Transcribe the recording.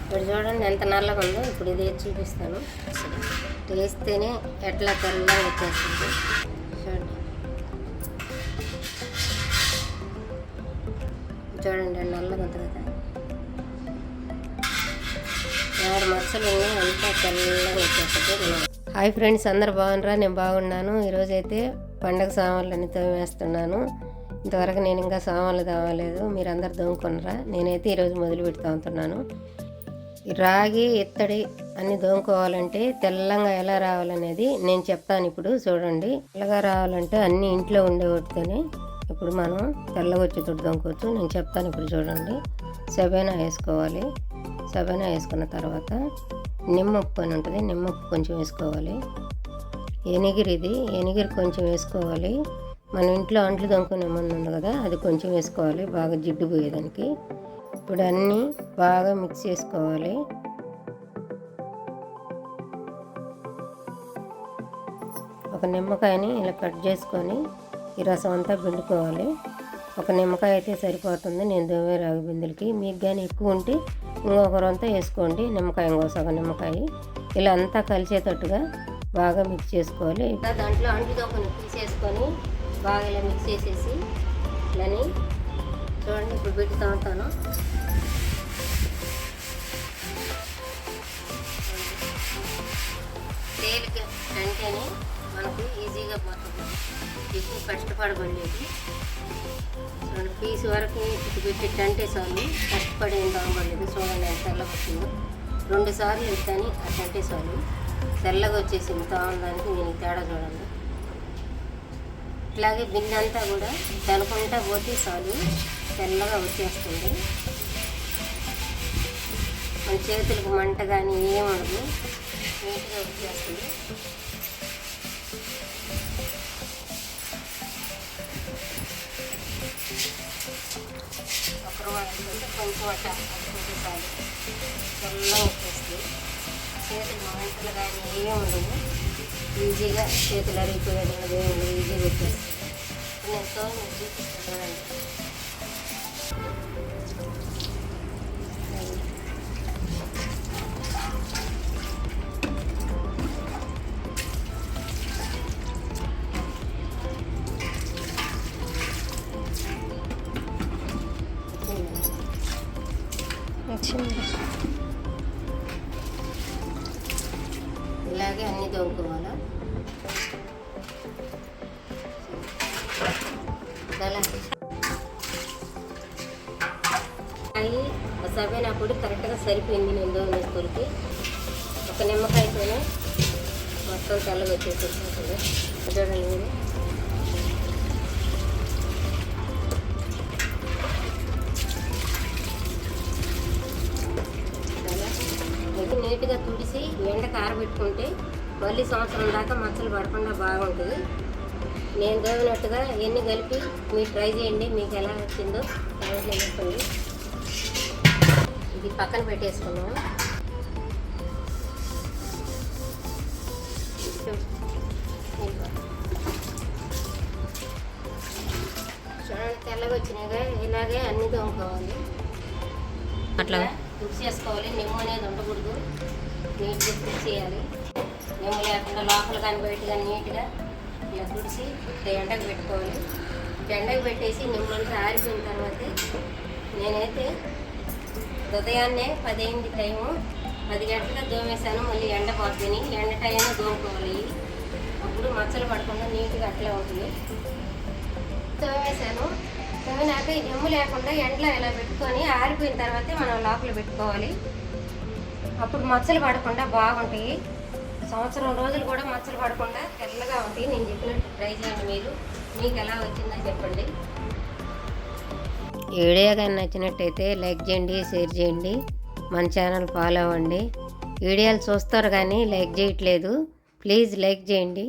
ఇప్పుడు చూడండి ఎంత నల్లగా ఉందో. ఇప్పుడు ఇది చూపిస్తాను. వేస్తేనే ఎట్లా తెల్లగా వచ్చేస్తుంది చూడండి. చూడండి నల్లగా ఉంటుంది కదా, 6 మచ్చలు ఉన్నాయి, అంతా తెల్లగా వచ్చేస్తుంది. హాయ్ ఫ్రెండ్స్, అందరు బాగున్నారా? నేను బాగున్నాను. ఈరోజైతే పండగ సామాన్లన్నీ తోమేస్తున్నాను. ఇంతవరకు నేను ఇంకా సామాన్లు తోమలేదు. మీరు అందరు దోముకున్నారా? నేనైతే ఈరోజు మొదలు పెట్టి తోముతున్నాను. రాగి ఇత్తడి అన్ని దోముకోవాలంటే తెల్లంగా ఎలా రావాలనేది నేను చెప్తాను. ఇప్పుడు చూడండి, తెల్లగా రావాలంటే అన్ని ఇంట్లో ఉండే వాటితోనే ఇప్పుడు మనం తెల్లగా వచ్చేటట్టు దోముకోవచ్చు. నేను చెప్తాను ఇప్పుడు చూడండి. సబేనా వేసుకోవాలి. సబేనా వేసుకున్న తర్వాత నిమ్మప్పు అని ఉంటుంది, నిమ్మప్పు కొంచెం వేసుకోవాలి. ఎనిగిరి కొంచెం వేసుకోవాలి. మనం ఇంట్లో అంట్లు దొంకునే ముందు ఉంది కదా, అది కొంచెం వేసుకోవాలి బాగా జిడ్డు పోయేదానికి. ఇప్పుడు అన్నీ బాగా మిక్స్ చేసుకోవాలి. ఒక నిమ్మకాయని ఇలా కట్ చేసుకొని ఈ రసం అంతా పిండుకోవాలి. ఒక నిమ్మకాయ అయితే సరిపోతుంది నేను దోమే రాగి బిందెలకి. మీకు కానీ ఎక్కువ ఉంటే ఇంకొకరంతా వేసుకోండి. నిమ్మకాయ సగం నిమ్మకాయ ఇలా అంతా కలిసేటట్టుగా బాగా మిక్స్ చేసుకోవాలి. దాంట్లో అంట్లు దొంగని తీసేసుకొని బాగా ఇలా మిక్స్ చేసేసి ఇలాని చూడండి. ఇప్పుడు పెట్టి తాగుతాను. తేలిక అంటేనే మనకు ఈజీగా పోతుంది, ఎక్కువ కష్టపడబడలేదు. చూడండి, పీసు వరకు ఇటు పెట్టి అంటే చాలు, కష్టపడి ఏం తాగబడలేదు. చూడండి ఎంత తెల్లగా వచ్చిందో. 2 సార్లు ఇస్తాను అట్టంటే చాలు తెల్లగా వచ్చేసింది. తాగడానికి నేను తేడా చూడండి. ఇట్లాగే బిందె అంతా కూడా తనుకుంటా పోతే చాలు తెల్లగా వచ్చేస్తుంది. మన చేతులకు మంట కానీ ఏముండదు, నీట్గా వచ్చేస్తుంది. ఒకరు కొంచెం అట్ట అనుకుంటే చాలు తెల్లగా వచ్చేస్తుంది. చేతులు మంటలు కానీ ఏముండదు, ఈజీగా చేతులు అరిగిపోయేది ఏముండదు, ఈజీగా వచ్చేస్తుంది. నేను తోమి చూపిస్తున్నానండి. ఇలాగే అన్నీ దొంగకోవాలా. అవి సబేనా పొడి కరెక్ట్గా సరిపోయింది. నేను దోమేసుకొరికి ఒక నిమ్మకాయతోనే మొత్తం తెల్లగా వచ్చేసేస్తుంది. చూడండి మీరు. నీట్గా తుడిసి ఎండకు ఆరబెట్టుకుంటే మళ్ళీ సంవత్సరం దాకా మచ్చలు పడకుండా బాగుంటుంది. నేను దోమినట్టుగా ఎన్ని కలిపి మీరు ట్రై చేయండి, మీకు ఎలా వచ్చిందో కామెంట్లో చెప్పండి. ఇది పక్కన పెట్టేసుకున్నాము. చూడండి తెల్లగా వచ్చినాయిగా. ఇలాగే అన్నీ దోముకోవాలి, అట్లా మిక్స్ చేసుకోవాలి. నిమ్మ అనేది ఉండకూడదు, నీట్గా మిక్స్ చేయాలి. నిమ్మ లేకుండా లోపల కానీ బయట కానీ నీట్గా ఇలా తుడిసి ఎండకు పెట్టుకోవాలి. ఎండకు పెట్టేసి నిమ్మంతా ఆరిపోయిన తర్వాత నేనైతే ఉదయాన్నే 10 అయింది టైము, 10 గంటలకు దోమేసాను. మళ్ళీ ఎండ పోతుంది, ఎండ టైంలో దోముకోవాలి. అప్పుడు మచ్చలు పడకుండా నీట్గా అట్లా ఉంటుంది. దోమేసాను. దోమినాక ఈ నిమ్ము లేకుండా ఎండలో ఇలా పెట్టుకొని ఆరిపోయిన తర్వాతే మనం లోపల పెట్టుకోవాలి. అప్పుడు మచ్చలు పడకుండా బాగుంటాయి. సంవత్సరం రోజులు కూడా మచ్చలు పడకుండా తెల్లగా ఉంటాయి. నేను చెప్పినట్టు ట్రై చేయండి. మీరు మీకు ఎలా వచ్చిందో చెప్పండి. ఈ వీడియో కానీ నచ్చినట్టయితే లైక్ చేయండి, షేర్ చేయండి, మన ఛానల్ ఫాలో అవ్వండి. వీడియోలు చూస్తారు కానీ లైక్ చేయట్లేదు, ప్లీజ్ లైక్ చేయండి.